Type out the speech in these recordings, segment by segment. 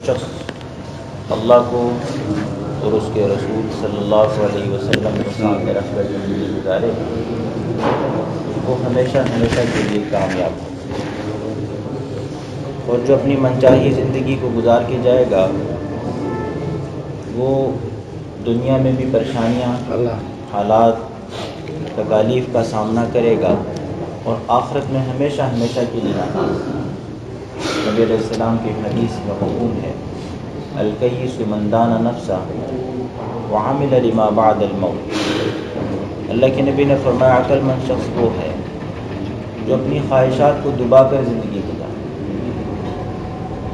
شخص اللہ کو اور اس کے رسول صلی اللہ علیہ وسلم کو سامنے رکھ کر زندگی گزارے وہ ہمیشہ ہمیشہ کے لیے کامیاب ہو، اور جو اپنی منچاہی زندگی کو گزار کے جائے گا وہ دنیا میں بھی پریشانیاں، حالات، تکالیف کا سامنا کرے گا اور آخرت میں ہمیشہ ہمیشہ کے لیے ناکام۔ نبی علیہ السلام کی حدیث میں مفہوم ہے الکیس من دان نفسہ وعمل لما بعد الموت۔ اللہ کے نبی نے فرمایا عقل مند شخص وہ ہے جو اپنی خواہشات کو دبا کر زندگی گزارے،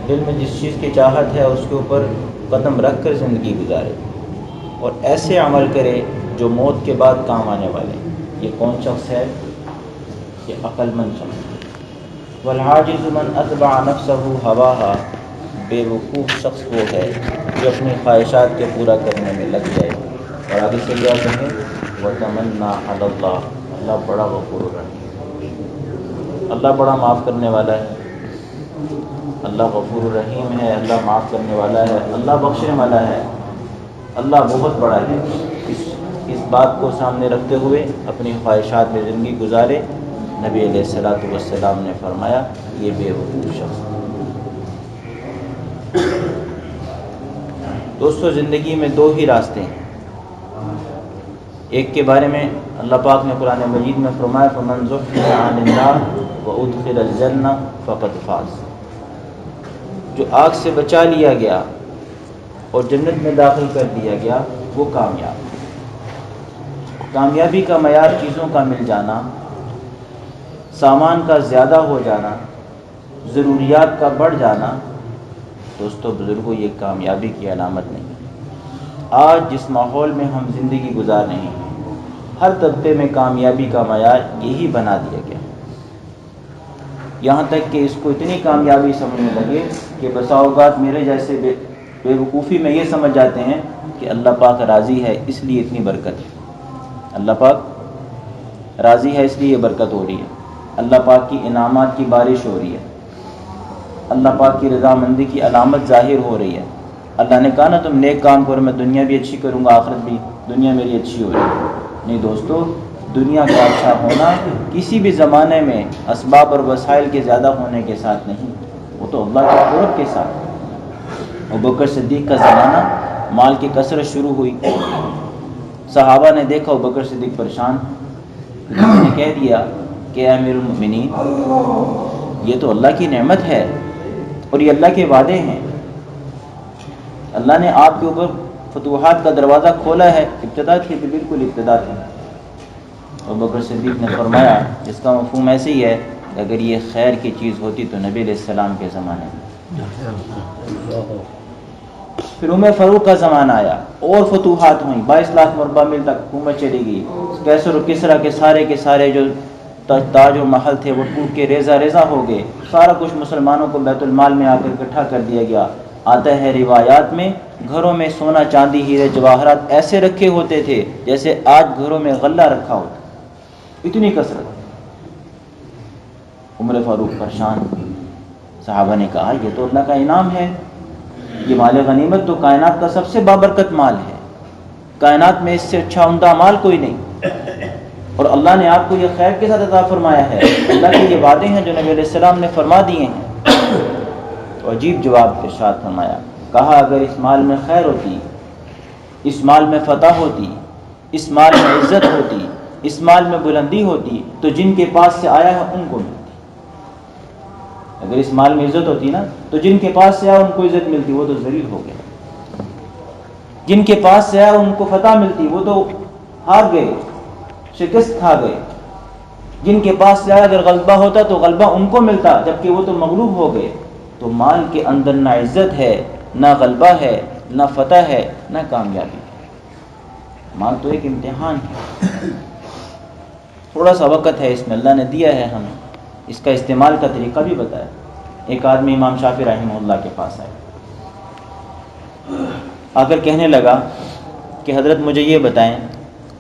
دل میں جس چیز کی چاہت ہے اس کے اوپر قدم رکھ کر زندگی گزارے اور ایسے عمل کرے جو موت کے بعد کام آنے والے۔ یہ کون شخص ہے؟ یہ عقل مند شخص ہے۔ والعاجز من اتبع نفسہ ہواها، بے وقوف شخص وہ ہے جو اپنی خواہشات کے پورا کرنے میں لگ جائے اور آگے سے کیا کہیں وَتَمَنَّا عَلَى اللَّهِ، اللہ بڑا غفور الرحیم، اللہ بڑا معاف کرنے والا ہے، اللہ غفور الرحیم ہے، اللہ معاف کرنے والا ہے، اللہ بخشنے والا ہے، اللہ بہت بڑا ہے۔ اس بات کو سامنے رکھتے ہوئے اپنی خواہشات میں زندگی گزارے۔ نبی علیہ الصلوۃ والسلام نے فرمایا یہ بے وقوف شخص۔ دوستو زندگی میں دو ہی راستے ہیں، ایک کے بارے میں اللہ پاک نے قرآن مجید میں فرمایا فَمَنْ زُحْزِحَ عَنِ النَّارِ وَأُدْخِلَ الْجَنَّةَ فَقَدْ فَازَ، جو آگ سے بچا لیا گیا اور جنت میں داخل کر دیا گیا وہ کامیاب۔ کامیابی کا معیار چیزوں کا مل جانا، سامان کا زیادہ ہو جانا، ضروریات کا بڑھ جانا، دوستو بزرگوں یہ کامیابی کی علامت نہیں۔ آج جس ماحول میں ہم زندگی گزار رہے ہیں ہر طبقے میں کامیابی کا معیار یہی بنا دیا گیا، یہاں تک کہ اس کو اتنی کامیابی سمجھنے لگے کہ بسا اوقات میرے جیسے بے وقوفی میں یہ سمجھ جاتے ہیں کہ اللہ پاک راضی ہے اس لیے اتنی برکت ہے، اللہ پاک راضی ہے اس لیے یہ برکت ہو رہی ہے، اللہ پاک کی انعامات کی بارش ہو رہی ہے، اللہ پاک کی رضامندی کی علامت ظاہر ہو رہی ہے۔ اللہ نے کہا نا تم نیک کام کرو میں دنیا بھی اچھی کروں گا آخرت بھی، دنیا میری اچھی ہو رہی ہے۔ نہیں دوستو، دنیا کا اچھا ہونا کسی بھی زمانے میں اسباب اور وسائل کے زیادہ ہونے کے ساتھ نہیں، وہ تو اللہ کے قرب کے ساتھ۔ ابوبکر صدیق کا زمانہ مال کی کثرت شروع ہوئی، صحابہ نے دیکھا ابوبکر صدیق پریشان، انہوں نے کہہ دیا کہ اے امیر المؤمنین یہ تو اللہ کی نعمت ہے اور یہ اللہ کے وعدے ہیں، اللہ نے آپ کے اوپر فتوحات کا دروازہ کھولا ہے، ابتدا تھی تو بالکل ابتدا تھی۔ ابوبکر صدیق نے فرمایا اس کا مفہوم ایسے ہی ہے کہ اگر یہ خیر کی چیز ہوتی تو نبی علیہ السلام کے زمانے میں۔ پھر عمر فاروق کا زمانہ آیا اور فتوحات ہوئیں، 22 لاکھ مربع میل تک حکومت چلی گئی، کیسر و کسریٰ کے سارے جو تاج و محل تھے وہ ٹوٹ کے ریزہ ریزہ ہو گئے، سارا کچھ مسلمانوں کو بیت المال میں آ کر اکٹھا کر دیا گیا۔ آتا ہے روایات میں گھروں میں سونا چاندی ہیرے جواہرات ایسے رکھے ہوتے تھے جیسے آج گھروں میں غلہ رکھا ہوتا، اتنی کثرت۔ عمر فاروق پریشان، صحابہ نے کہا یہ تو اللہ کا انعام ہے، یہ مال غنیمت تو کائنات کا سب سے بابرکت مال ہے، کائنات میں اس سے اچھا عمدہ مال کوئی نہیں، اور اللہ نے آپ کو یہ خیر کے ساتھ عطا فرمایا ہے، اللہ کے یہ وعدے ہیں جو نبی علیہ السلام نے فرما دیے ہیں۔ تو عجیب جواب ارشاد فرمایا، کہا اگر اس مال میں خیر ہوتی، اس مال میں فتح ہوتی، اس مال میں عزت ہوتی، اس مال میں بلندی ہوتی تو جن کے پاس سے آیا ہے ان کو ملتی۔ اگر اس مال میں عزت ہوتی نا تو جن کے پاس سے آیا ان کو عزت ملتی، وہ تو ذلیل ہو گئے، جن کے پاس سے آیا ان کو فتح ملتی، وہ تو ہار گئے، شکست کھا گئے، جن کے پاس سے آیا اگر غلبہ ہوتا تو غلبہ ان کو ملتا جبکہ وہ تو مغلوب ہو گئے۔ تو مال کے اندر نہ عزت ہے، نہ غلبہ ہے، نہ فتح ہے، نہ کامیابی ہے، مال تو ایک امتحان ہے۔ تھوڑا سا وقت ہے اس میں اللہ نے دیا ہے ہمیں، اس کا استعمال کا طریقہ بھی بتایا۔ ایک آدمی امام شافعی رحمہ اللہ کے پاس آیا، آ کر کہنے لگا کہ حضرت مجھے یہ بتائیں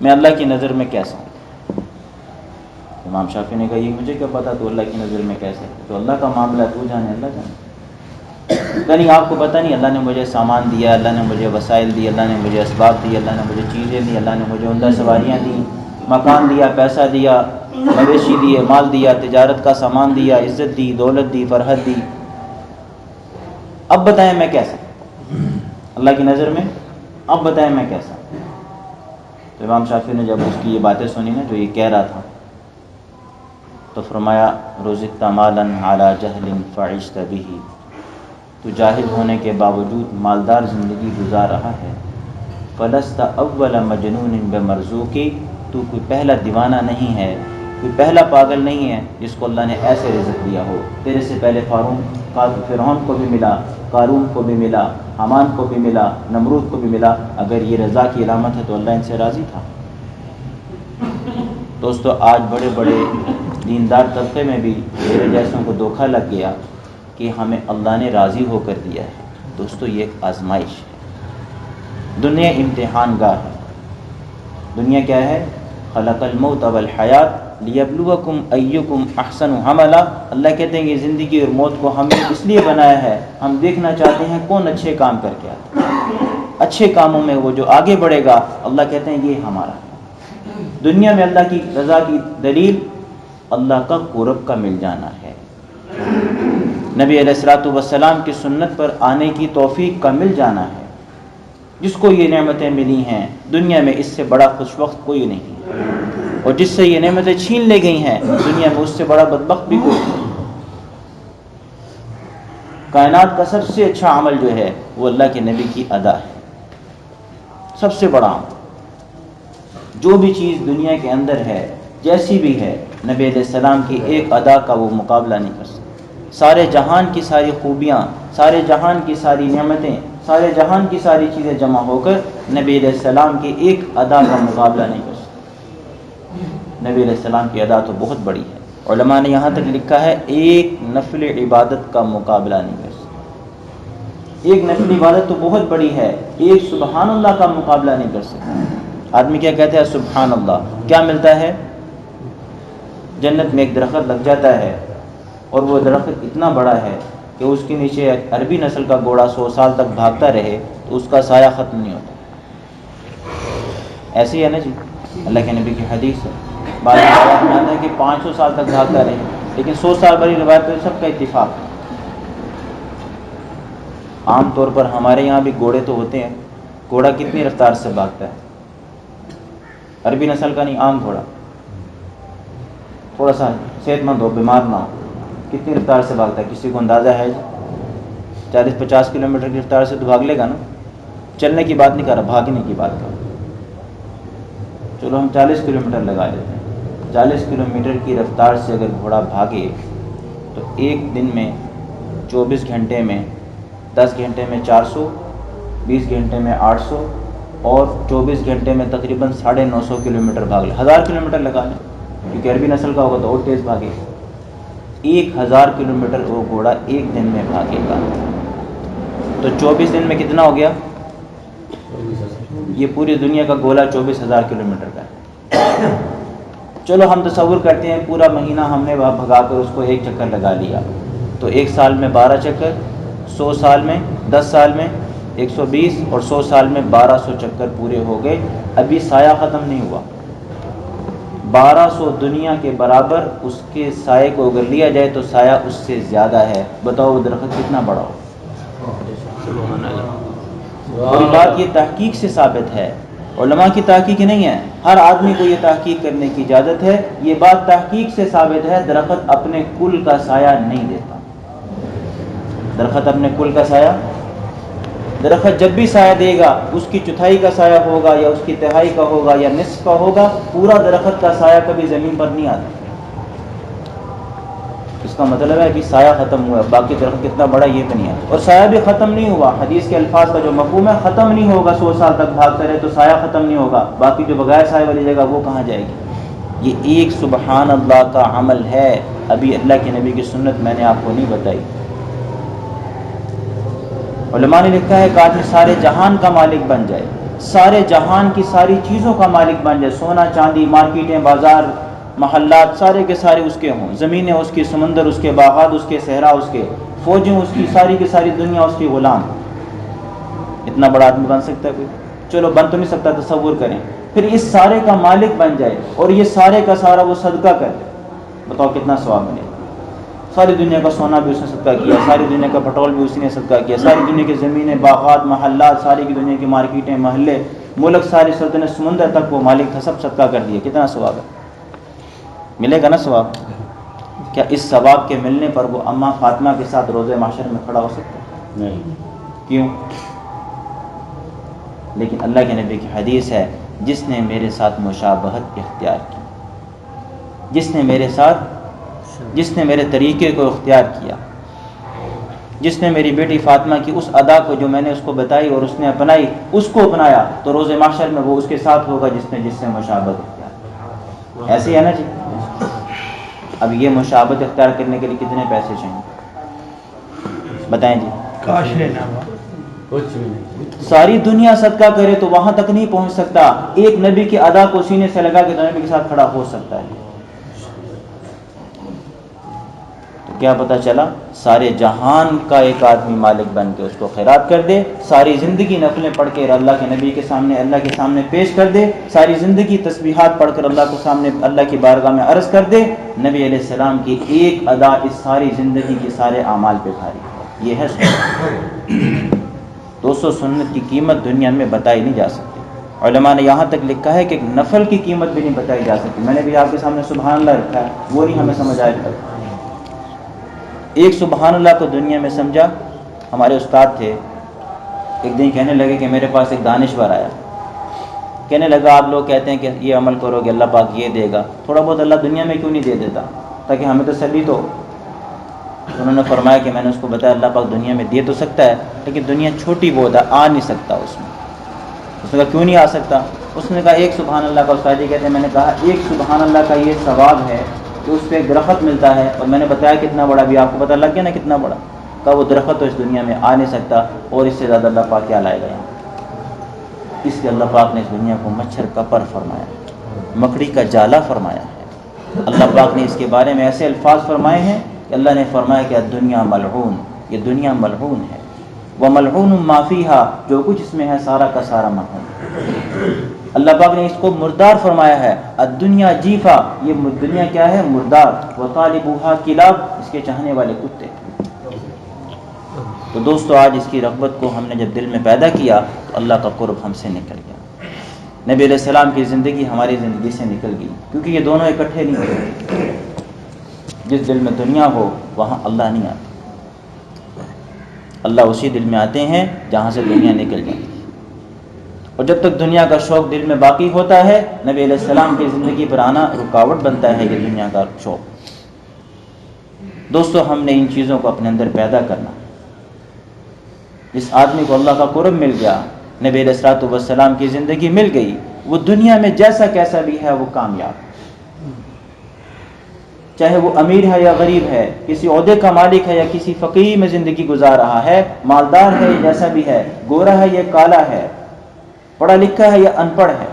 میں اللہ کی نظر میں کیسا ہوں؟ امام شافعی نے کہا یہ مجھے کیا پتا تو اللہ کی نظر میں کیسا ہے، تو اللہ کا معاملہ تو جانے، اللہ جانے۔ نہیں آپ کو پتہ نہیں، اللہ نے مجھے سامان دیا، اللہ نے مجھے وسائل دی، اللہ نے مجھے اسباب دی، اللہ نے مجھے چیزیں دی، اللہ نے مجھے عمدہ سواریاں دی، مکان دیا، پیسہ دیا، مویشی دیے، مال دیا، تجارت کا سامان دیا، عزت دی، دولت دی، فرحت دی، اب بتائیں میں کیسا اللہ کی نظر میں؟ اب بتائیں میں کیسا؟ تو امام شافعی نے جب اس کی یہ باتیں سنی نا، جو یہ کہہ رہا تھا، تو فرمایا رزقت مالا علی جہل فعشت بہ، تو جاہل ہونے کے باوجود مالدار زندگی گزار رہا ہے، فلست اول مجنون بمرزوقی، تو کوئی پہلا دیوانہ نہیں ہے، کوئی پہلا پاگل نہیں ہے جس کو اللہ نے ایسے رزق دیا ہو۔ تیرے سے پہلے فرعون کو بھی ملا، قارون کو بھی ملا، حامان کو بھی ملا، نمرود کو بھی ملا، اگر یہ رضا کی علامت ہے تو اللہ ان سے راضی تھا۔ دوستو آج بڑے بڑے دیندار طبقے میں بھی میرے جیسوں کو دھوکہ لگ گیا کہ ہمیں اللہ نے راضی ہو کر دیا ہے۔ دوستو یہ ایک آزمائش ہے، دنیا امتحان گاہ ہے۔ دنیا کیا ہے؟ خلق الموت والحیات لیبلوکم ایکم احسن عملا، اللہ کہتے ہیں کہ زندگی اور موت کو ہم نے اس لیے بنایا ہے، ہم دیکھنا چاہتے ہیں کون اچھے کام کر کے آتا ہے، اچھے کاموں میں وہ جو آگے بڑھے گا، اللہ کہتے ہیں یہ ہمارا ہے۔ دنیا میں اللہ کی رضا کی دلیل اللہ کا قرب کا مل جانا ہے، نبی علیہ الصلوۃ والسلام کی سنت پر آنے کی توفیق کا مل جانا ہے۔ جس کو یہ نعمتیں ملی ہیں دنیا میں، اس سے بڑا خوش وقت کوئی نہیں، اور جس سے یہ نعمتیں چھین لی گئی ہیں دنیا میں، اس سے بڑا بدبخت بھی کوئی نہیں۔ کائنات کا سب سے اچھا عمل جو ہے وہ اللہ کے نبی کی ادا ہے، سب سے بڑا عمل۔ جو بھی چیز دنیا کے اندر ہے، جیسی بھی ہے، نبی علیہ السلام کی ایک ادا کا وہ مقابلہ نہیں کر سکتا۔ سارے جہان کی ساری خوبیاں، سارے جہان کی ساری نعمتیں، سارے جہان کی ساری چیزیں جمع ہو کر نبی علیہ السلام کی ایک ادا کا مقابلہ نہیں کر سکتے۔ نبی علیہ السلام کی ادا تو بہت بڑی ہے، علماء نے یہاں تک لکھا ہے ایک نفل عبادت کا مقابلہ نہیں کر سکتے۔ ایک نفل عبادت تو بہت بڑی ہے، ایک سبحان اللہ کا مقابلہ نہیں کر سکتے۔ آدمی کیا کہتے ہیں؟ سبحان اللہ۔ کیا ملتا ہے؟ جنت میں ایک درخت لگ جاتا ہے، اور وہ درخت اتنا بڑا ہے کہ اس کے نیچے عربی نسل کا گھوڑا 100 سال تک بھاگتا رہے تو اس کا سایہ ختم نہیں ہوتا۔ ایسے ہی ہے نا جی، اللہ کے نبی کی حدیث ہے، بعض روایت میں آتا ہے کہ 500 سال تک بھاگتا رہے، لیکن 100 سال بڑی روایت پہ سب کا اتفاق ہے۔ عام طور پر ہمارے یہاں بھی گھوڑے تو ہوتے ہیں، گھوڑا کتنی رفتار سے بھاگتا ہے؟ عربی نسل کا نہیں، عام گھوڑا، تھوڑا سا صحت مند ہو، بیمار نہ ہو، کتنی رفتار سے بھاگتا ہے؟ کسی کو اندازہ ہے؟ 40-50 کلومیٹر کی رفتار سے تو بھاگ لے گا نا۔ چلنے کی بات نہیں کر رہا، بھاگنے کی بات کر رہا۔ چلو ہم 40 کلومیٹر لگا لیتے ہیں، 40 کلومیٹر کی رفتار سے اگر گھوڑا بھاگے تو ایک دن میں 24 گھنٹے میں 10 گھنٹے میں 400، 20 گھنٹے میں 800، اور 24 گھنٹے میں تقریباً 950 کلومیٹر بھاگ لے۔ 1000 کلومیٹر لگا لیں، کیونکہ عربی نسل کا ہوگا تو اور تیز بھاگے۔ 1000 کلومیٹر وہ گھوڑا ایک دن میں بھاگے گا، تو 24 دن میں کتنا ہو گیا؟ یہ پوری دنیا کا گولا 24,000 کلومیٹر کا ہے۔ چلو ہم تصور کرتے ہیں پورا مہینہ ہم نے وہاں بھگا کر اس کو ایک چکر لگا لیا، تو ایک سال میں 12 چکر، 100 سال میں 10 سال میں 120، اور 100 سال میں 1200 چکر پورے ہو گئے۔ ابھی سایہ ختم نہیں ہوا۔ 1200 دنیا کے برابر اس کے سائے کو اگر لیا جائے تو سایہ اس سے زیادہ ہے۔ بتاؤ وہ درخت کتنا بڑا ہو۔ اور بات یہ تحقیق سے ثابت ہے، علماء کی تحقیق نہیں ہے، ہر آدمی کو یہ تحقیق کرنے کی اجازت ہے۔ یہ بات تحقیق سے ثابت ہے، درخت اپنے کل کا سایہ نہیں دیتا۔ درخت اپنے کل کا سایہ، درخت جب بھی سایہ دے گا اس کی چوتھائی کا سایہ ہوگا، یا اس کی تہائی کا ہوگا، یا نصف کا ہوگا، پورا درخت کا سایہ کبھی زمین پر نہیں آتا۔ اس کا مطلب ہے کہ سایہ ختم ہوا، باقی درخت کتنا بڑا یہ بھی نہیں ہے، اور سایہ بھی ختم نہیں ہوا۔ حدیث کے الفاظ کا جو مفہوم ہے، ختم نہیں ہوگا، 100 سال تک بھاگتا رہے تو سایہ ختم نہیں ہوگا، باقی جو بغیر سایہ والی جگہ وہ کہاں جائے گی؟ یہ ایک سبحان اللہ کا عمل ہے، ابھی اللہ کے نبی کی سنت میں نے آپ کو نہیں بتائی۔ علماء نے لکھا ہے کہ آدمی سارے جہان کا مالک بن جائے، سارے جہان کی ساری چیزوں کا مالک بن جائے، سونا چاندی، مارکیٹیں، بازار، محلات سارے کے سارے اس کے ہوں، زمینیں اس کی، سمندر اس کے، باغات اس کے، صحرا اس کے، فوجیں اس کی، ساری کی ساری دنیا اس کی غلام. اتنا بڑا آدمی بن سکتا ہے کوئی؟ چلو بن تو نہیں سکتا، تصور کریں. پھر اس سارے کا مالک بن جائے اور یہ سارے کا سارا وہ صدقہ کر دے، بتاؤ کتنا ثواب ملے گا. ساری دنیا کا سونا بھی اس نے صدقہ کیا، ساری دنیا کا پٹرول بھی اسی نے صدقہ کیا، ساری دنیا کی زمینیں، باغات، محلات، ساری کی دنیا کی مارکیٹیں، محلے، ملک، ساری سلطنت، سمندر تک وہ مالک تھا، سب صدقہ کر دیا. کتنا ثواب ہے؟ ملے گا نا ثواب. کیا اس ثواب کے ملنے پر وہ اماں فاطمہ کے ساتھ روز محشر میں کھڑا ہو سکتا ہے؟ نہیں. کیوں؟ لیکن اللہ کے نبی کی حدیث ہے، جس نے میرے ساتھ مشابہت اختیار کی، جس نے میرے طریقے کو اختیار کیا، جس نے میری بیٹی فاطمہ کی اس ادا کو جو میں نے اس کو بتائی اور اس نے اپنائی، اس کو اپنایا، تو روز محشر میں وہ اس کے ساتھ ہوگا جس سے مشابہت اختیار کی. ایسے ہی ہے نا جی. اب یہ مشابہت اختیار کرنے کے لیے کتنے پیسے چاہیے بتائیں جی؟ کاش لینا کچھ بھی نہیں. ساری دنیا صدقہ کرے تو وہاں تک نہیں پہنچ سکتا. ایک نبی کی ادا کو سینے سے لگا کے نبی کے ساتھ کھڑا ہو سکتا ہے. تو کیا پتہ چلا؟ سارے جہان کا ایک آدمی مالک بن کے اس کو خیرات کر دے، ساری زندگی نفلیں پڑھ کے اللہ کے نبی کے سامنے، اللہ کے سامنے پیش کر دے، ساری زندگی تسبیحات پڑھ کر اللہ کو سامنے، اللہ کی بارگاہ میں عرض کر دے. نبی علیہ السلام کی ایک ادا اس ساری زندگی کے سارے اعمال پہ بھاری. یہ ہے سنت. 200 سنت کی قیمت دنیا میں بتائی نہیں جا سکتی. علماء نے یہاں تک لکھا ہے کہ ایک نفل کی قیمت بھی نہیں بتائی جا سکتی. میں نے بھی آپ کے سامنے سبحان اللہ رکھا ہے، وہ نہیں ہمیں سمجھ آئے. ایک سبحان اللہ کو دنیا میں سمجھا. ہمارے استاد تھے، ایک دن کہنے لگے کہ میرے پاس ایک دانشور آیا، کہنے لگا آپ لوگ کہتے ہیں کہ یہ عمل کرو گے اللہ پاک یہ دے گا، تھوڑا بہت اللہ دنیا میں کیوں نہیں دے دیتا تاکہ ہمیں تسلی تو. انہوں نے فرمایا کہ میں نے اس کو بتایا اللہ پاک دنیا میں دے تو سکتا ہے لیکن دنیا چھوٹی بہت ہے، آ نہیں سکتا اس میں. اس نے کہا کیوں نہیں آ سکتا؟ اس نے کہا ایک سبحان اللہ کا. استاد جی کہتے ہیں میں نے کہا ایک سبحان اللہ کا یہ ثواب ہے کہ اس پہ ایک درخت ملتا ہے، اور میں نے بتایا کتنا بڑا، بھی آپ کو پتہ لگ گیا نا کتنا بڑا. کہا وہ درخت تو اس دنیا میں آ نہیں سکتا، اور اس سے زیادہ اللہ پاک کیا لائے گا یہاں. اس لیے اللہ پاک نے اس دنیا کو مچھر کا پر فرمایا، مکڑی کا جالا فرمایا ہے. اللہ پاک نے اس کے بارے میں ایسے الفاظ فرمائے ہیں کہ اللہ نے فرمایا کہ الدنیا ملعون، یہ دنیا ملعون ہے. وَمَلْعُونٌ مَا فِيهَا، جو کچھ اس میں ہے سارا کا سارا ملعون. اللہ پاک نے اس کو مردار فرمایا ہے. الدنیا جیفا، یہ دنیا کیا ہے؟ مردار. وَطَالِبُهَا کلاب، اس کے چاہنے والے کتے. تو دوستو آج اس کی رغبت کو ہم نے جب دل میں پیدا کیا تو اللہ کا قرب ہم سے نکل گیا. نبی علیہ السلام کی زندگی ہماری زندگی سے نکل گئی، کیونکہ یہ دونوں اکٹھے نہیں ہوتے. جس دل میں دنیا ہو وہاں اللہ نہیں آتا. اللہ اسی دل میں آتے ہیں جہاں سے دنیا نکل جاتی ہے. اور جب تک دنیا کا شوق دل میں باقی ہوتا ہے، نبی علیہ السلام کی زندگی پر آنا رکاوٹ بنتا ہے یہ دنیا کا شوق. دوستو ہم نے ان چیزوں کو اپنے اندر پیدا کرنا. جس آدمی کو اللہ کا قرب مل گیا، نبی علیہ السلام کی زندگی مل گئی، وہ دنیا میں جیسا کیسا بھی ہے وہ کامیاب. چاہے وہ امیر ہے یا غریب ہے، کسی عہدے کا مالک ہے یا کسی فقیری میں زندگی گزار رہا ہے، مالدار ہے یا جیسا بھی ہے، گورا ہے یا کالا ہے، پڑھا لکھا ہے یا ان پڑھ ہے،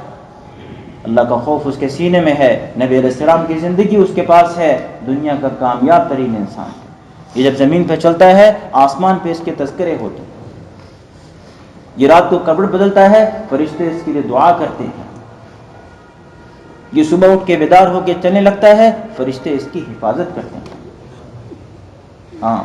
اللہ کا خوف اس کے سینے میں ہے، نبی علیہ السلام کی زندگی اس کے پاس ہے، دنیا کا کامیاب ترین انسان. یہ جب زمین پہ چلتا ہے آسمان پہ اس کے تذکرے ہوتے ہیں. یہ رات کو کپڑے بدلتا ہے، فرشتے اس کے لیے دعا کرتے ہیں. یہ صبح اٹھ کے بیدار ہو کے چلنے لگتا ہے، فرشتے اس کی حفاظت کرتے ہیں. ہاں،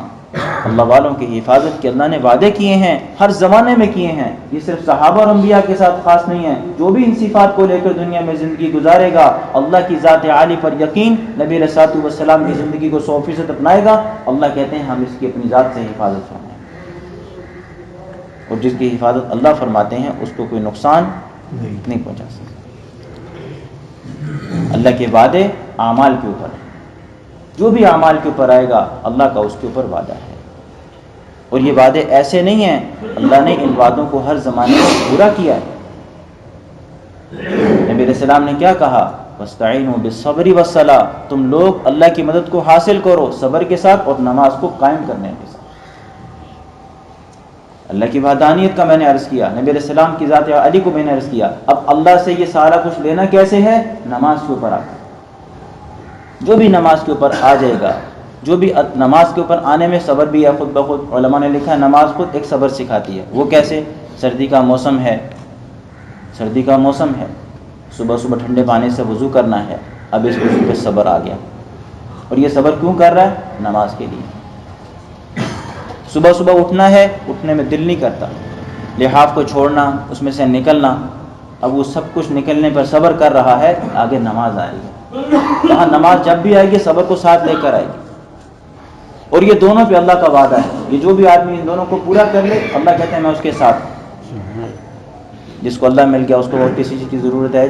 اللہ والوں کی حفاظت کے اللہ نے وعدے کیے ہیں، ہر زمانے میں کیے ہیں. یہ صرف صحابہ اور انبیاء کے ساتھ خاص نہیں ہے. جو بھی ان صفات کو لے کر دنیا میں زندگی گزارے گا، اللہ کی ذات عالی پر یقین، نبی علیہ السلام کی زندگی کو 100% اپنائے گا، اللہ کہتے ہیں ہم اس کی اپنی ذات سے حفاظت فرمائیں. اور جس کی حفاظت اللہ فرماتے ہیں اس کو کوئی نقصان نہیں پہنچا سکتا. اللہ کے وعدے اعمال کے اوپر ہیں. جو بھی اعمال کے اوپر آئے گا اللہ کا اس کے اوپر وعدہ ہے. اور یہ وعدے ایسے نہیں ہیں، اللہ نے ان وعدوں کو ہر زمانے میں پورا کیا ہے. نبی علیہ السلام نے کیا کہا؟ وَاسْتَعِينُوا بِالصَّبْرِ وَالصَّلَاةِ، تم لوگ اللہ کی مدد کو حاصل کرو صبر کے ساتھ اور نماز کو قائم کرنے کے ساتھ. اللہ کی وحدانیت کا میں نے عرض کیا، نبی علیہ السلام کی ذات علی کو میں نے عرض کیا. اب اللہ سے یہ سارا کچھ لینا کیسے ہے؟ نماز کے اوپر آ کر. جو بھی نماز کے اوپر آ جائے گا، جو بھی نماز کے اوپر آنے میں صبر بھی ہے خود بخود، علماء نے لکھا ہے نماز خود ایک صبر سکھاتی ہے۔ وہ کیسے؟ سردی کا موسم ہے، سردی کا موسم ہے، صبح صبح ٹھنڈے پانی سے وضو کرنا ہے، اب اس وضو پہ صبر آ گیا، اور یہ صبر کیوں کر رہا ہے؟ نماز کے لیے۔ صبح صبح اٹھنا ہے، اٹھنے میں دل نہیں کرتا، لحاف کو چھوڑنا، اس میں سے نکلنا، اب وہ سب کچھ نکلنے پر صبر کر رہا ہے، آگے نماز آئے گی، وہاں نماز جب بھی آئے گی صبر کو ساتھ لے کر آئے گی۔ اور یہ دونوں پہ اللہ کا وعدہ ہے، یہ جو بھی آدمی ان دونوں کو پورا کر لے، اللہ کہتے ہیں میں اس کے ساتھ ہوں۔ جس کو اللہ مل گیا اس کو اور کسی چیز کی ضرورت ہے؟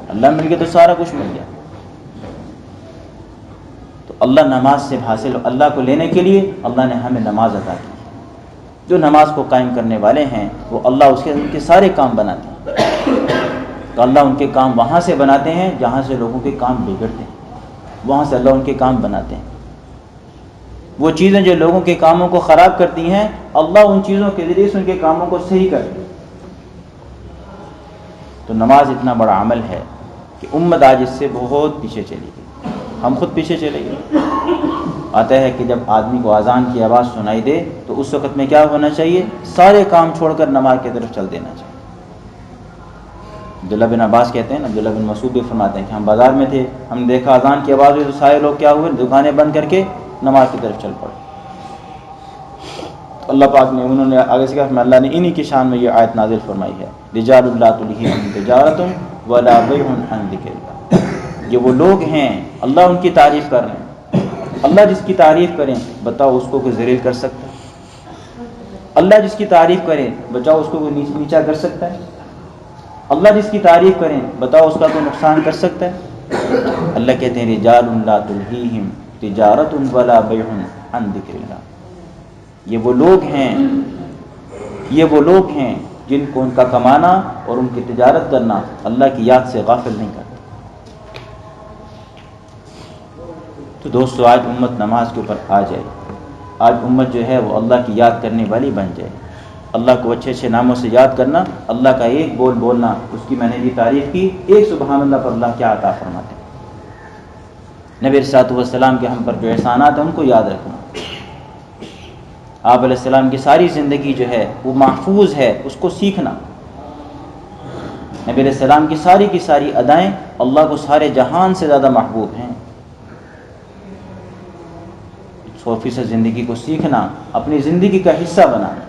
اللہ مل گیا تو سارا کچھ مل گیا۔ تو اللہ نماز سے حاصل، اللہ کو لینے کے لیے اللہ نے ہمیں نماز عطا کی۔ جو نماز کو قائم کرنے والے ہیں وہ اللہ ان کے سارے کام بناتے ہیں۔ تو اللہ ان کے کام وہاں سے بناتے ہیں جہاں سے لوگوں کے کام بگڑتے ہیں، وہاں سے اللہ ان کے کام بناتے ہیں۔ وہ چیزیں جو لوگوں کے کاموں کو خراب کرتی ہیں، اللہ ان چیزوں کے ذریعے سے ان کے کاموں کو صحیح کرتے ہیں۔ تو نماز اتنا بڑا عمل ہے کہ امت آج اس سے بہت پیچھے چلی گئی، ہم خود پیچھے چلے گئے۔ آتا ہے کہ جب آدمی کو اذان کی آواز سنائی دے تو اس وقت میں کیا ہونا چاہیے؟ سارے کام چھوڑ کر نماز کی طرف چل دینا چاہیے۔ عبداللہ بن عباس کہتے ہیں، عبداللہ بن مسعود بھی فرماتے ہیں کہ ہم بازار میں تھے، ہم دیکھا اذان کی آواز ہوئی تو سارے لوگ کیا ہوئے؟ دکانیں بند کر کے نماز کی طرف چل پڑے۔ تو اللہ پاک نے انہوں نے آگے سے کہا، اللہ نے انہی کی شان میں یہ آیت نازل فرمائی ہے، رجال لا تلہیہم تجارۃ ولا بیع عن ذکر اللہ۔ یہ وہ لوگ ہیں، اللہ ان کی تعریف کر رہے ہیں۔ اللہ جس کی تعریف کریں بتاؤ اس کو کوئی ذلیل کر سکتا ہے؟ اللہ جس کی تعریف کریں بتاؤ اس کو کوئی نیچا کر سکتا ہے؟ اللہ جس کی تعریف کریں بتاؤ اس کا کوئی نقصان کر سکتا ہے؟ اللہ کہتے ہیں رجال لا تلہیہم تجارۃ ولا بیع عن ذکر اللہ۔ یہ وہ لوگ ہیں جن کو ان کا کمانا اور ان کی تجارت کرنا اللہ کی یاد سے غافل نہیں کرتا۔ تو دوستو آج امت نماز کے اوپر آ جائے، آج امت جو ہے وہ اللہ کی یاد کرنے والی بن جائے۔ اللہ کو اچھے اچھے ناموں سے یاد کرنا، اللہ کا ایک بول بولنا، اس کی میں نے بھی تعریف کی، ایک سبحان اللہ پر اللہ کیا عطا فرماتے ہیں۔ نبی صلی اللہ علیہ وسلم کے ہم پر جو احسانات ہیں ان کو یاد رکھنا۔ آپ علیہ السلام کی ساری زندگی جو ہے وہ محفوظ ہے، اس کو سیکھنا۔ نبی علیہ السلام کی ساری ادائیں اللہ کو سارے جہان سے زیادہ محبوب ہیں۔ 100% زندگی کو سیکھنا، اپنی زندگی کا حصہ بنانا،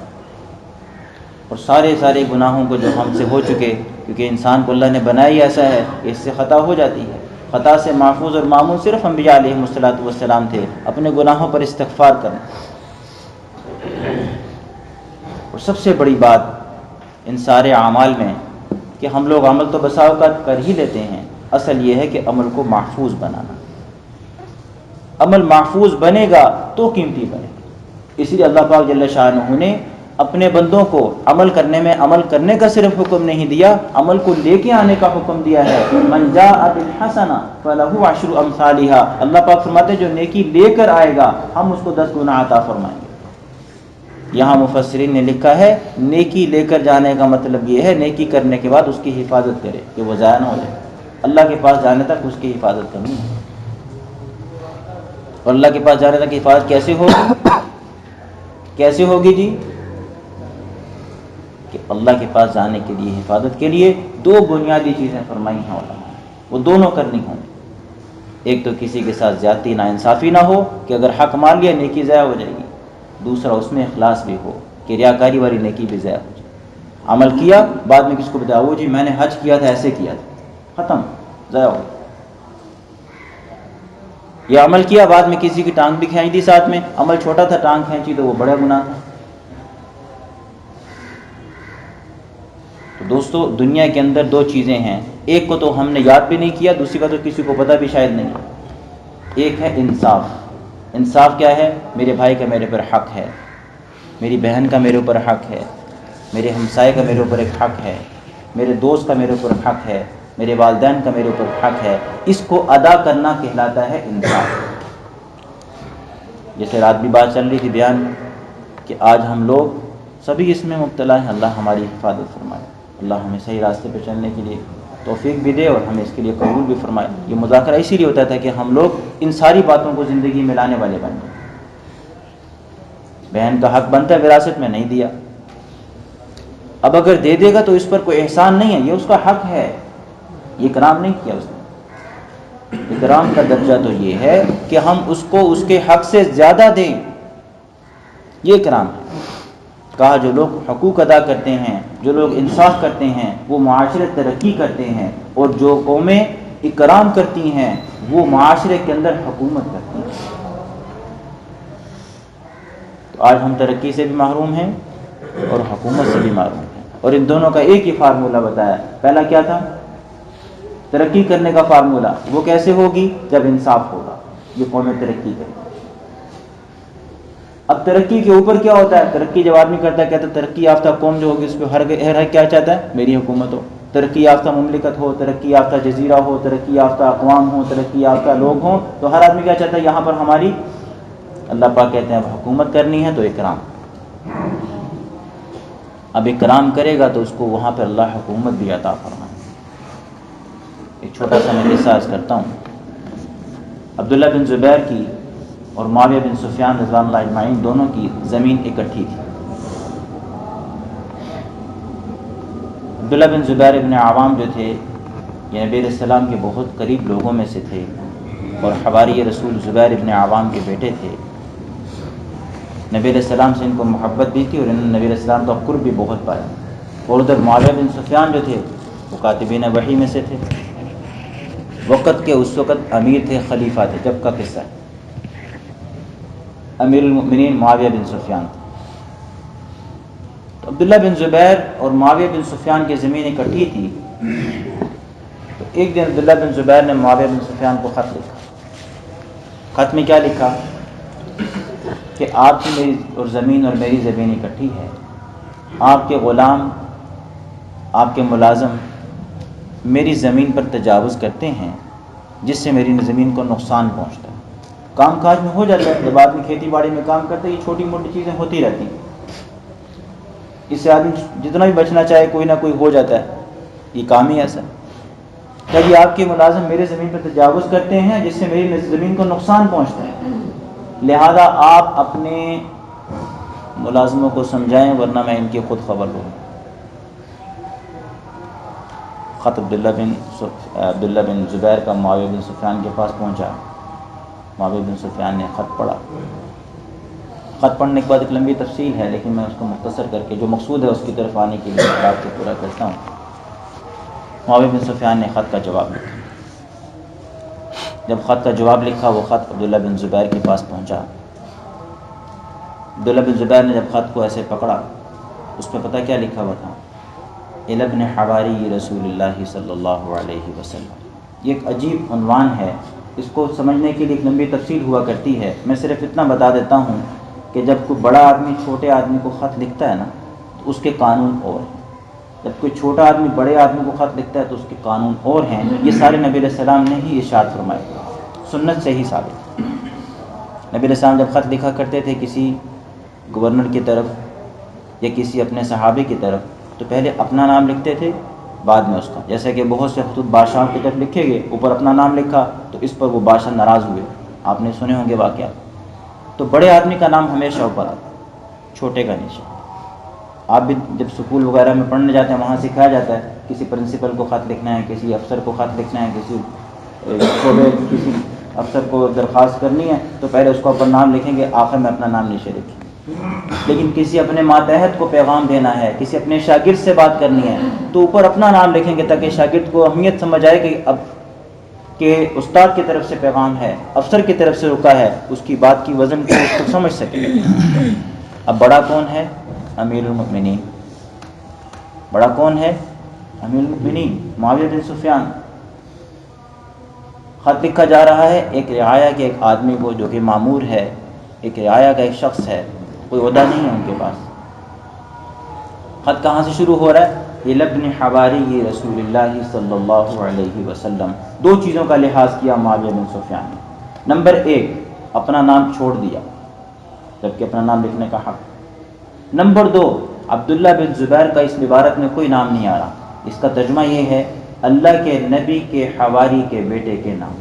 اور سارے گناہوں کو جو ہم سے ہو چکے، کیونکہ انسان کو اللہ نے بنایا ہی ایسا ہے کہ اس سے خطا ہو جاتی ہے، خطا سے محفوظ اور معمول صرف انبیاء علیہ السلام تھے، اپنے گناہوں پر استغفار کرنا۔ اور سب سے بڑی بات ان سارے اعمال میں کہ ہم لوگ عمل تو بسا اوقات کر ہی لیتے ہیں، اصل یہ ہے کہ عمل کو محفوظ بنانا۔ عمل محفوظ بنے گا تو قیمتی بنے گا۔ اس لیے اللہ پاک جل شانہ نے اپنے بندوں کو عمل کرنے کا صرف حکم نہیں دیا، عمل کو لے کے آنے کا حکم دیا ہے۔ من جاء بالحسنہ فلہ عشر امثالھا، اللہ پاک فرماتے ہیں جو نیکی لے کر آئے گا ہم اس کو 10 گنا عطا فرمائیں گے۔ یہاں مفسرین نے لکھا ہے نیکی لے کر جانے کا مطلب یہ ہے نیکی کرنے کے بعد اس کی حفاظت کرے کہ وہ ضائع نہ ہو جائے۔ اللہ کے پاس جانے تک اس کی حفاظت کرنی ہے، اور اللہ کے پاس جانے تک حفاظت کیسے ہوگی جی؟ کہ اللہ کے پاس جانے کے لیے حفاظت کے لیے 2 بنیادی چیزیں فرمائی ہیں علماء نے، وہ دونوں کرنی ہوں۔ ایک تو کسی کے ساتھ زیادتی نا انصافی نہ ہو کہ اگر حق مان لیا نیکی ضائع ہو جائے گی، دوسرا اس میں اخلاص بھی ہو کہ ریاکاری والی نیکی بھی ضائع ہو جائے۔ عمل کیا بعد میں کس کو بتایا، وہ جی میں نے حج کیا تھا ایسے کیا تھا، ختم، ضائع ہو۔ یہ عمل کیا بعد میں کسی کی ٹانگ بھی کھینچ دی، ساتھ میں عمل چھوٹا تھا ٹانگ کھینچی تو وہ بڑا گناہ تھا۔ تو دوستو دنیا کے اندر 2 چیزیں ہیں، ایک کو تو ہم نے یاد بھی نہیں کیا، دوسری کا تو کسی کو پتہ بھی شاید نہیں۔ ایک ہے انصاف۔ انصاف کیا ہے؟ میرے بھائی کا میرے پر حق ہے، میری بہن کا میرے اوپر حق ہے، میرے ہمسائے کا میرے اوپر ایک حق ہے، میرے دوست کا میرے اوپر حق ہے، میرے والدین کا میرے اوپر حق ہے، اس کو ادا کرنا کہلاتا ہے انصاف۔ جیسے رات بھی بات چل رہی تھی بیان کہ آج ہم لوگ سبھی اس میں مبتلا ہیں، اللہ ہماری حفاظت فرمائے، اللہ ہمیں صحیح راستے پہ چلنے کے لیے توفیق بھی دے اور ہمیں اس کے لیے قبول بھی فرمائے۔ یہ مذاکرہ اسی لیے ہوتا تھا کہ ہم لوگ ان ساری باتوں کو زندگی میں لانے والے بن جائیں۔ بہن کا حق بنتا ہے وراثت میں، نہیں دیا، اب اگر دے دے گا تو اس پر کوئی احسان نہیں ہے، یہ اس کا حق ہے، یہ اکرام نہیں کیا اس نے۔ اکرام کا درجہ تو یہ ہے کہ ہم اس کو اس کے حق سے زیادہ دیں، یہ اکرام ہے۔ کہا جو لوگ حقوق ادا کرتے ہیں، جو لوگ انصاف کرتے ہیں، وہ معاشرے ترقی کرتے ہیں، اور جو قومیں اکرام کرتی ہیں وہ معاشرے کے اندر حکومت کرتی ہیں۔ تو آج ہم ترقی سے بھی محروم ہیں اور حکومت سے بھی محروم ہیں، اور ان دونوں کا ایک ہی فارمولہ بتایا۔ پہلا کیا تھا؟ ترقی کرنے کا فارمولہ، وہ کیسے ہوگی؟ جب انصاف ہوگا، یہ قومیں ترقی کریں گی۔ اب ترقی کے اوپر کیا ہوتا ہے؟ ترقی جب آدمی کرتا ہے کہتا ہے ترقی یافتہ قوم جو ہوگی اس پہ ہر کیا چاہتا ہے؟ میری حکومت ہو، ترقی یافتہ مملکت ہو، ترقی یافتہ جزیرہ ہو، ترقی یافتہ اقوام ہو، ترقی یافتہ لوگ ہوں، تو ہر آدمی کیا چاہتا ہے؟ یہاں پر ہماری، اللہ پاک کہتے ہیں اب حکومت کرنی ہے تو اکرام، اب اکرام کرے گا تو اس کو وہاں پہ اللہ حکومت بھی عطا فرمائے۔ ایک چھوٹا سا میں قصہ عرض کرتا ہوں۔ عبداللہ بن زبیر کی اور معاویہ بن سفیان رضوان اللہ اجمعین دونوں کی زمین اکٹھی تھی۔ عبداللہ بن زبیر ابن عوام جو تھے یہ نبی علیہ السلام کے بہت قریب لوگوں میں سے تھے، اور حواری رسول زبیر ابن عوام کے بیٹے تھے۔ نبی علیہ السلام سے ان کو محبت بھی تھی اور انہوں نے نبی علیہ السلام کا قرب بھی بہت پایا۔ اور ادھر معاویہ بن سفیان جو تھے وہ کاتبین وحی میں سے تھے، وقت کے اس وقت امیر تھے، خلیفہ تھے، جب کا قصہ ہے۔ امیر المؤمنین معاویہ بن سفیان تھے۔ تو عبداللہ بن زبیر اور معاویہ بن سفیان کی زمین اکٹھی تھی۔ تو ایک دن عبداللہ بن زبیر نے معاویہ بن سفیان کو خط لکھا۔ خط میں کیا لکھا کہ آپ کی میری اور زمین اور میری زمین اکٹھی ہے، آپ کے غلام، آپ کے ملازم میری زمین پر تجاوز کرتے ہیں جس سے میری زمین کو نقصان پہنچتا ہے۔ کام کاج میں ہو جاتا ہے، جب آدمی کھیتی باڑی میں کام کرتا ہے یہ چھوٹی موٹی چیزیں ہوتی رہتی ہیں، اس سے آدمی جتنا بھی بچنا چاہے کوئی نہ کوئی ہو جاتا ہے، یہ کام ہی ایسا ہے۔ جب یہ آپ کے ملازم میرے زمین پر تجاوز کرتے ہیں جس سے میری زمین کو نقصان پہنچتا ہے، لہذا آپ اپنے ملازموں کو سمجھائیں ورنہ میں ان کی خود خبر لوں۔ خط عبداللہ بن زبیر کا معاویہ بن سفیان کے پاس پہنچا۔ معاویہ بن سفیان نے خط پڑھا۔ خط پڑھنے کے بعد ایک لمبی تفصیل ہے، لیکن میں اس کو مختصر کر کے جو مقصود ہے اس کی طرف آنے کے لیے بات کو پورا کرتا ہوں۔ معاویہ بن سفیان نے خط کا جواب لکھا۔ جب خط کا جواب لکھا وہ خط عبداللہ بن زبیر کے پاس پہنچا۔ عبداللہ بن زبیر نے جب خط کو ایسے پکڑا، اس پہ پتہ کیا لکھا ہوا تھا؟ الی ابن حواری رسول اللہ صلی اللہ علیہ وسلم۔ یہ ایک عجیب عنوان ہے، اس کو سمجھنے کے لیے ایک لمبی تفصیل ہوا کرتی ہے۔ میں صرف اتنا بتا دیتا ہوں کہ جب کوئی بڑا آدمی چھوٹے آدمی کو خط لکھتا ہے نا تو اس کے قانون اور ہیں، جب کوئی چھوٹا آدمی بڑے آدمی کو خط لکھتا ہے تو اس کے قانون اور ہیں۔ یہ سارے نبی علیہ السلام نے ہی ارشاد فرمائے، سنت سے ہی ثابت۔ نبی علیہ السلام جب خط لکھا کرتے تھے کسی گورنر کی طرف یا کسی اپنے صحابی کی طرف تو پہلے اپنا نام لکھتے تھے، بعد میں اس کا، جیسے کہ بہت سے خطوط بادشاہوں کی طرف لکھے گئے، اوپر اپنا نام لکھا تو اس پر وہ بادشاہ ناراض ہوئے، آپ نے سنے ہوں گے واقعہ۔ تو بڑے آدمی کا نام ہمیشہ اوپر آتا، چھوٹے کا نیچے۔ آپ بھی جب سکول وغیرہ میں پڑھنے جاتے ہیں وہاں سکھایا جاتا ہے کسی پرنسپل کو خط لکھنا ہے، کسی افسر کو خط لکھنا ہے، کسی افسر کو درخواست کرنی ہے تو پہلے اس کو اوپر نام لکھیں گے، آخر میں اپنا نام نیچے لکھیں۔ لیکن کسی اپنے ماتحت کو پیغام دینا ہے، کسی اپنے شاگرد سے بات کرنی ہے تو اوپر اپنا نام لکھیں گے تاکہ شاگرد کو اہمیت سمجھ آئے کہ اب کہ استاد کی طرف سے پیغام ہے، افسر کی طرف سے رکا ہے، اس کی بات کی وزن کو اس کو سمجھ سکے۔ اب بڑا کون ہے؟ امیر المؤمنین۔ بڑا کون ہے؟ امیر المؤمنین معاویہ بن سفیان۔ خط لکھا جا رہا ہے ایک رعایا کے ایک آدمی کو جو کہ مامور ہے، ایک رعایا کا ایک شخص ہے، کوئی عہدہ نہیں ہے ان کے پاس۔ خط کہاں سے شروع ہو رہا ہے؟ الی ابن حواری رسول اللہ صلی اللہ علیہ وسلم۔ دو چیزوں کا لحاظ کیا معاویہ بن سفیان نے۔ نمبر ایک، اپنا نام چھوڑ دیا جبکہ اپنا نام لکھنے کا حق۔ نمبر دو، عبداللہ بن زبیر کا اس عبارت میں کوئی نام نہیں آ رہا۔ اس کا ترجمہ یہ ہے اللہ کے نبی کے حواری کے بیٹے کے نام،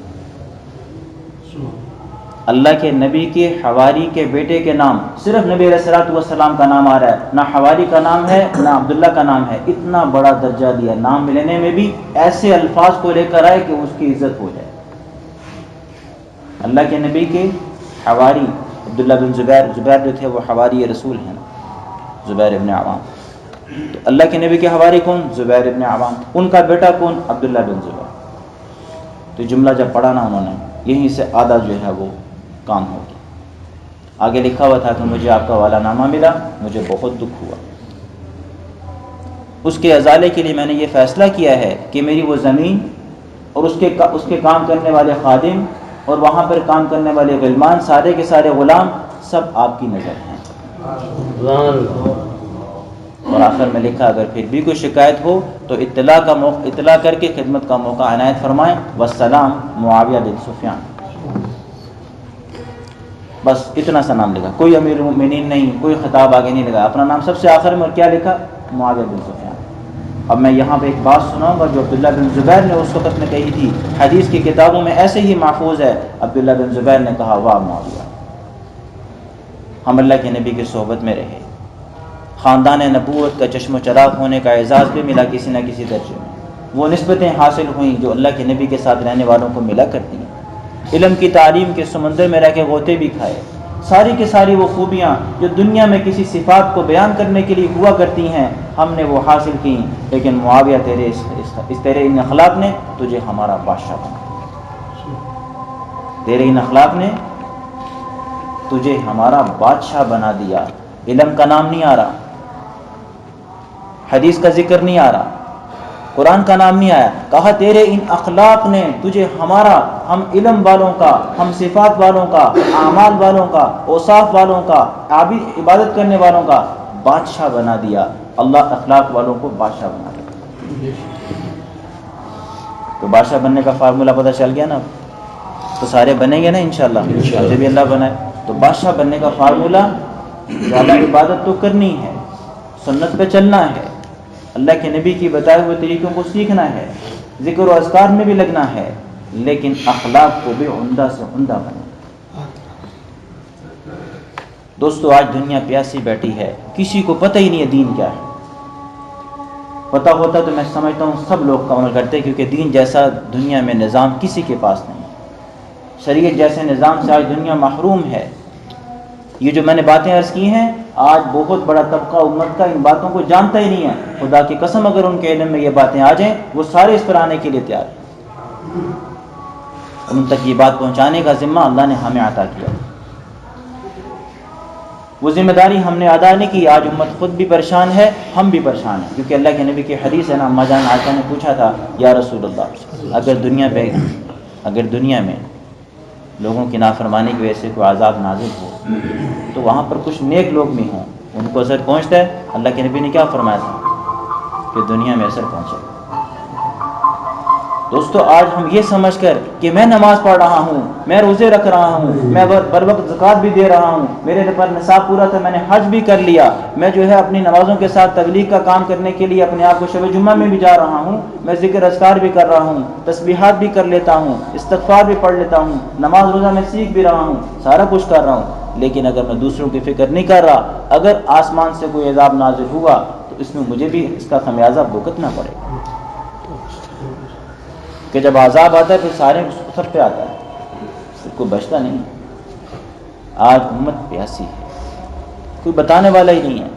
اللہ کے نبی کے حواری کے بیٹے کے نام، صرف نبی علیہ الصلوۃ والسلام کا نام آ رہا ہے، نہ حواری کا نام ہے نہ عبداللہ کا نام ہے. اتنا بڑا درجہ دیا، نام لینے میں بھی ایسے الفاظ کو لے کر آئے کہ اس کی عزت ہو جائے. اللہ کے نبی کے حواری عبداللہ بن زبیر جو تھے وہ حواری رسول ہیں، زبیر ابن عوام. تو اللہ کے نبی کے حواری کون؟ زبیر ابن عوام. ان کا بیٹا کون؟ عبداللہ بن زبیر. تو جملہ جب پڑھا نا انہوں نے، یہیں سے آدھا جو ہے وہ کام ہو گیا. آگے لکھا ہوا تھا کہ مجھے آپ کا والا نامہ ملا، مجھے بہت دکھ ہوا. اس کے ازالے کے لیے میں نے یہ فیصلہ کیا ہے کہ میری وہ زمین اور اس کے کام کرنے والے خادم اور وہاں پر کام کرنے والے غلمان، سارے کے سارے غلام، سب آپ کی نظر ہیں. اور آخر میں لکھا اگر پھر بھی کوئی شکایت ہو تو اطلاع کر کے خدمت کا موقع عنایت فرمائیں. والسلام معاویہ بن سفیان. بس اتنا سا نام لکھا، کوئی امیر المؤمنین نہیں، کوئی خطاب آگے نہیں لگا، اپنا نام سب سے آخر میں. اور کیا لکھا؟ معاویہ بن سفیان. اب میں یہاں پہ ایک بات سناؤں گا جو عبداللہ بن زبیر نے اس وقت میں کہی تھی، حدیث کی کتابوں میں ایسے ہی محفوظ ہے. عبداللہ بن زبیر نے کہا واہ معاویہ، ہم اللہ کے نبی کی صحبت میں رہے، خاندان نبوت کا چشم و چراغ ہونے کا اعزاز بھی ملا کسی نہ کسی درجے میں، وہ نسبتیں حاصل ہوئیں جو اللہ کے نبی کے ساتھ رہنے والوں کو ملا کرتی ہیں. علم کی تعلیم کے سمندر میں رہ کے غوطے بھی کھائے. ساری کی ساری وہ خوبیاں جو دنیا میں کسی صفات کو بیان کرنے کے لیے ہوا کرتی ہیں ہم نے وہ حاصل کی. لیکن معاویہ تیرے ان اخلاق نے تجھے ہمارا بادشاہ بنا، تیرے ان اخلاق نے تجھے ہمارا بادشاہ بنا دیا. علم کا نام نہیں آ رہا، حدیث کا ذکر نہیں آ رہا، قرآن کا نام نہیں آیا، کہا تیرے ان اخلاق نے تجھے ہمارا، ہم علم والوں کا، ہم صفات والوں کا، اعمال والوں کا، اوصاف والوں کا، عبادت کرنے والوں کا بادشاہ بنا دیا. اللہ اخلاق والوں کو بادشاہ بنا دیا. تو بادشاہ بننے کا فارمولہ پتہ چل گیا نا. تو سارے بنیں گے نا انشاءاللہ، مجھے بھی اللہ بنائے. تو بادشاہ بننے کا فارمولہ زیادہ عبادت تو کرنی ہے، سنت پہ چلنا ہے، اللہ کے نبی کی بتائے ہوئے طریقوں کو سیکھنا ہے، ذکر و اذکار میں بھی لگنا ہے، لیکن اخلاق کو بھی عمدہ سے عمدہ بننا. دوستو آج دنیا پیاسی بیٹھی ہے، کسی کو پتہ ہی نہیں ہے دین کیا ہے. پتہ ہوتا تو میں سمجھتا ہوں سب لوگ عمل کرتے، کیونکہ دین جیسا دنیا میں نظام کسی کے پاس نہیں. شریعت جیسے نظام سے آج دنیا محروم ہے. یہ جو میں نے باتیں عرض کی ہیں، آج بہت بڑا طبقہ امت کا ان باتوں کو جانتا ہی نہیں ہے. خدا کی قسم اگر ان کے علم میں یہ باتیں آ جائیں وہ سارے اس پر آنے کے لیے تیار ہیں. ان تک یہ بات پہنچانے کا ذمہ اللہ نے ہمیں عطا کیا. وہ ذمہ داری ہم نے ادا نہیں کی. آج امت خود بھی پریشان ہے، ہم بھی پریشان ہیں، کیونکہ اللہ کے نبی کی حدیث ہے نا. اما جان عائشہ نے پوچھا تھا یا رسول اللہ، اگر دنیا میں لوگوں کی نافرمانی کی وجہ سے کوئی عذاب نازل ہو تو وہاں پر کچھ نیک لوگ بھی ہوں، ان کو اثر پہنچتا ہے؟ اللہ کے نبی نے کیا فرمایا تھا کہ دنیا میں اثر پہنچے. دوستو آج ہم یہ سمجھ کر کہ میں نماز پڑھ رہا ہوں، میں روزے رکھ رہا ہوں، میں بر وقت زکوٰۃ بھی دے رہا ہوں، میرے پر نصاب پورا تھا، میں نے حج بھی کر لیا، میں جو ہے اپنی نمازوں کے ساتھ تبلیغ کا کام کرنے کے لیے اپنے آپ کو شب جمعہ میں بھی جا رہا ہوں، میں ذکر اذکار بھی کر رہا ہوں، تسبیحات بھی کر لیتا ہوں، استغفار بھی پڑھ لیتا ہوں، نماز روزہ میں سیکھ بھی رہا ہوں، سارا کچھ کر رہا ہوں، لیکن اگر میں دوسروں کی فکر نہیں کر رہا، اگر آسمان سے کوئی عذاب نازل ہوا تو اس میں مجھے بھی اس کا خمیازہ بھگتنا پڑے گا. کہ جب عذاب آتا ہے پھر سارے سب پہ آتا ہے، پھر کوئی بچتا نہیں. آج امت پیاسی ہے، کوئی بتانے والا ہی نہیں ہے،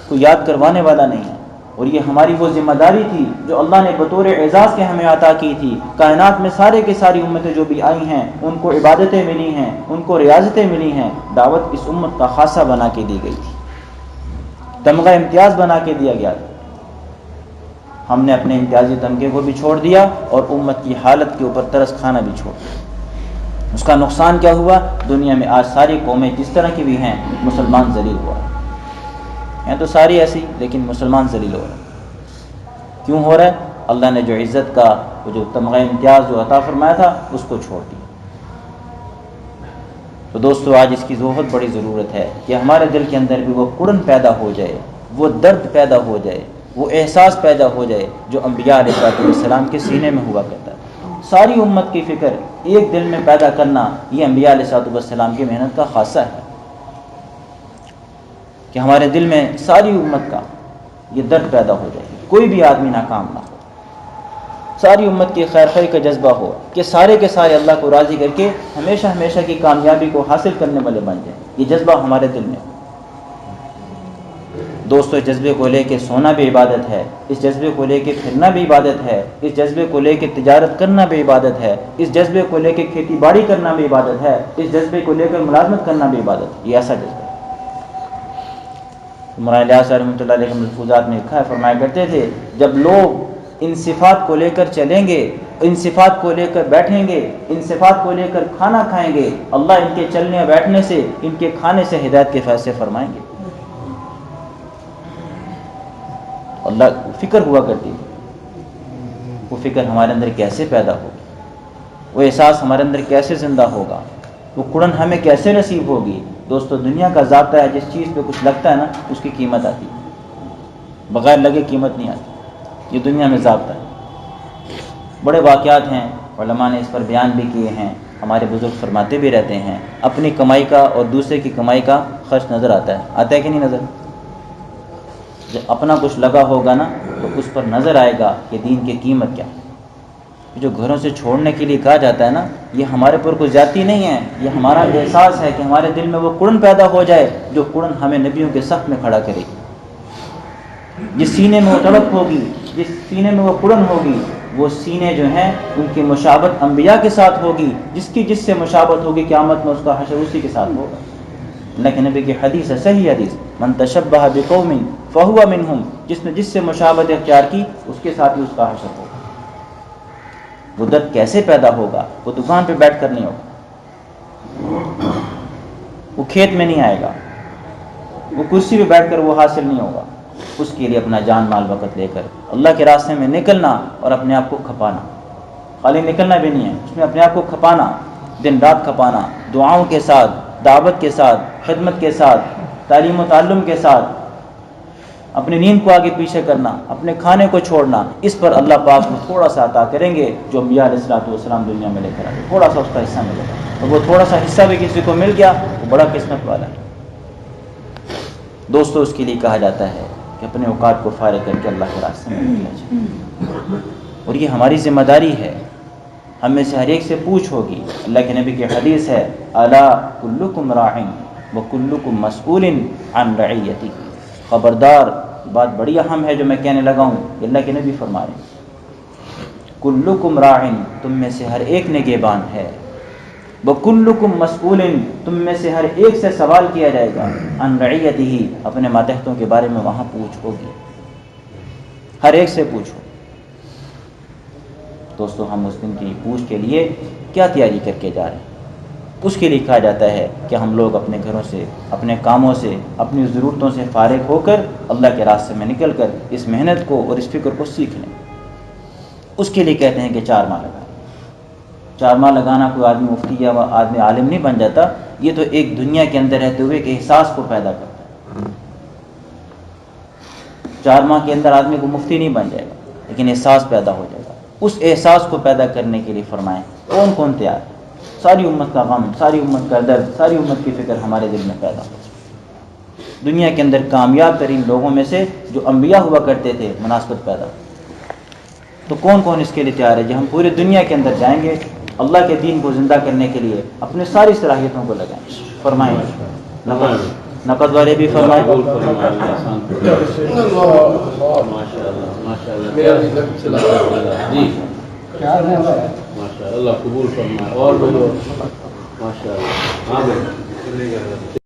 کوئی یاد کروانے والا نہیں ہے. اور یہ ہماری وہ ذمہ داری تھی جو اللہ نے بطور اعزاز کے ہمیں عطا کی تھی. کائنات میں سارے کے ساری امتیں جو بھی آئی ہیں ان کو عبادتیں ملی ہیں، ان کو ریاضتیں ملی ہیں. دعوت اس امت کا خاصہ بنا کے دی گئی تھی، تمغہ امتیاز بنا کے دیا گیا تھا. ہم نے اپنے امتیازی تمغے کو بھی چھوڑ دیا اور امت کی حالت کے اوپر ترس کھانا بھی چھوڑ دیا. اس کا نقصان کیا ہوا؟ دنیا میں آج ساری قومیں جس طرح کی بھی ہیں، مسلمان ذلیل ہوا ہے. ہیں تو ساری ایسی، لیکن مسلمان ذلیل ہو رہا ہے. کیوں ہو رہا ہے؟ اللہ نے جو عزت کا وہ جو تمغہ امتیاز جو عطا فرمایا تھا اس کو چھوڑ دیا. تو دوستو آج اس کی بہت بڑی ضرورت ہے کہ ہمارے دل کے اندر بھی وہ کڑن پیدا ہو جائے، وہ درد پیدا ہو جائے وہ احساس پیدا ہو جائے جو انبیاء علیہ السلام کے سینے میں ہوا کرتا ہے۔ ساری امت کی فکر ایک دل میں پیدا کرنا یہ انبیاء علیہ السلام کی محنت کا خاصہ ہے، کہ ہمارے دل میں ساری امت کا یہ درد پیدا ہو جائے، کوئی بھی آدمی ناکام نہ ہو، ساری امت کی خیر خواہی کا جذبہ ہو کہ سارے کے سارے اللہ کو راضی کر کے ہمیشہ ہمیشہ کی کامیابی کو حاصل کرنے والے بن جائیں، یہ جذبہ ہمارے دل میں ہو۔ دوستو، اس جذبے کو لے کے سونا بھی عبادت ہے، اس جذبے کو لے کے پھرنا بھی عبادت ہے، اس جذبے کو لے کے تجارت کرنا بھی عبادت ہے، اس جذبے کو لے کے کھیتی باڑی کرنا بھی عبادت ہے، اس جذبے کو لے کر ملازمت کرنا بھی عبادت ہے، یہ ایسا جذبہ ہے۔ مولانا الیاس رحمۃ اللہ علیہ کے ملفوظات میں لکھا ہے، فرمایا کرتے تھے جب لوگ ان صفات کو لے کر چلیں گے، ان صفات کو لے کر بیٹھیں گے، ان صفات کو لے کر کھانا کھائیں گے، اللہ ان کے چلنے اور بیٹھنے سے، ان کے کھانے سے ہدایت کے فیصلے فرمائیں گے۔ اللہ فکر ہوا کرتی ہے، وہ فکر ہمارے اندر کیسے پیدا ہوگی، وہ احساس ہمارے اندر کیسے زندہ ہوگا، وہ کڑن ہمیں کیسے نصیب ہوگی۔ دوستو، دنیا کا ضابطہ ہے جس چیز پہ کچھ لگتا ہے نا اس کی قیمت آتی ہے، بغیر لگے قیمت نہیں آتی، یہ دنیا میں ضابطہ ہے۔ بڑے واقعات ہیں، علماء نے اس پر بیان بھی کیے ہیں، ہمارے بزرگ فرماتے بھی رہتے ہیں، اپنی کمائی کا اور دوسرے کی کمائی کا خرچ نظر آتا ہے کہ نہیں نظر؟ جب اپنا کچھ لگا ہوگا نا تو اس پر نظر آئے گا کہ دین کی قیمت کیا ہے۔ جو گھروں سے چھوڑنے کے لیے کہا جاتا ہے نا، یہ ہمارے پر کوئی زیادتی نہیں ہے، یہ ہمارا احساس ہے کہ ہمارے دل میں وہ کڑن پیدا ہو جائے جو کڑن ہمیں نبیوں کے صف میں کھڑا کرے گی۔ جس سینے میں وہ تڑپ ہوگی، جس سینے میں وہ کڑن ہوگی، وہ سینے جو ہیں ان کی مشابہت انبیاء کے ساتھ ہوگی، جس سے مشابہت ہوگی قیامت میں اس کا حشر اسی کے ساتھ ہوگا۔ لیکن نبی کی حدیث ہے، صحیح حدیث، من تشبہ بقوم فہو منہم، جس نے جس سے مشابہت اختیار کی اس کے ساتھ ہی اس کا حشر ہوگا۔ وہ درد کیسے پیدا ہوگا؟ وہ دکان پہ بیٹھ کر نہیں ہوگا، وہ کھیت میں نہیں آئے گا، وہ کرسی پہ بیٹھ کر وہ حاصل نہیں ہوگا۔ اس کے لیے اپنا جان مال وقت لے کر اللہ کے راستے میں نکلنا اور اپنے آپ کو کھپانا، خالی نکلنا بھی نہیں ہے، اس میں اپنے آپ کو کھپانا، دن رات کھپانا، دعاؤں کے ساتھ، دعوت کے ساتھ، خدمت کے ساتھ، تعلیم و تعلم کے ساتھ، اپنی نیند کو آگے پیچھے کرنا، اپنے کھانے کو چھوڑنا۔ اس پر اللہ پاک کو تھوڑا سا عطا کریں گے جو انبیاء علیہ السلام دنیا میں لے کر آئے، تھوڑا سا اس کا حصہ ملے گا، اور وہ تھوڑا سا حصہ بھی کسی کو مل گیا وہ بڑا قسمت والا ہے۔ دوستو، اس کے لیے کہا جاتا ہے کہ اپنے اوقات کو فارغ کر کے اللہ کے راستے میں نکلا جائے، اور یہ ہماری ذمہ داری ہے، ہم میں سے ہر ایک سے پوچھ ہوگی۔ اللہ کے نبی کی حدیث ہے، الا کلکم راع وکلکم مسئول عن رعیتہ، خبردار، بات بڑی اہم ہے جو میں کہنے لگا ہوں، اللہ کے نبی فرما رہے ہیں، کلکم راع، تم میں سے ہر ایک نگہبان ہے، وکلکم مسئول، تم میں سے ہر ایک سے سوال کیا جائے گا، عن رعیتہ، اپنے ماتحتوں کے بارے میں وہاں پوچھ ہوگی، ہر ایک سے پوچھو۔ دوستو، ہم اس دن کی پوچھ کے لیے کیا تیاری کر کے جا رہے ہیں؟ اس کے لیے کہا جاتا ہے کہ ہم لوگ اپنے گھروں سے، اپنے کاموں سے، اپنی ضرورتوں سے فارغ ہو کر اللہ کے راستے میں نکل کر اس محنت کو اور اس فکر کو سیکھ لیں۔ اس کے لیے کہتے ہیں کہ 4 ماہ لگائیں۔ 4 ماہ لگانا کوئی آدمی مفتی یا آدمی عالم نہیں بن جاتا، یہ تو ایک دنیا کے اندر رہتے ہوئے ایک احساس کو پیدا کرتا ہے۔ 4 ماہ کے اندر آدمی کو مفتی نہیں بن جائے گا، لیکن احساس پیدا ہو جائے گا۔ اس احساس کو پیدا کرنے کے لیے فرمائیں کون کون تیار ہے؟ ساری امت کا غم، ساری امت کا درد، ساری امت کی فکر ہمارے دل میں پیدا ہو، دنیا کے اندر کامیاب ترین لوگوں میں سے جو انبیاء ہوا کرتے تھے مناسبت پیدا ہو۔ تو کون کون اس کے لیے تیار ہے کہ ہم پوری دنیا کے اندر جائیں گے اللہ کے دین کو زندہ کرنے کے لیے اپنے ساری صلاحیتوں کو لگائیں؟ فرمائیں، نقد والے بھی فرمائیں۔ ماشاء اللہ قبول فرمائے، اور ماشاء اللہ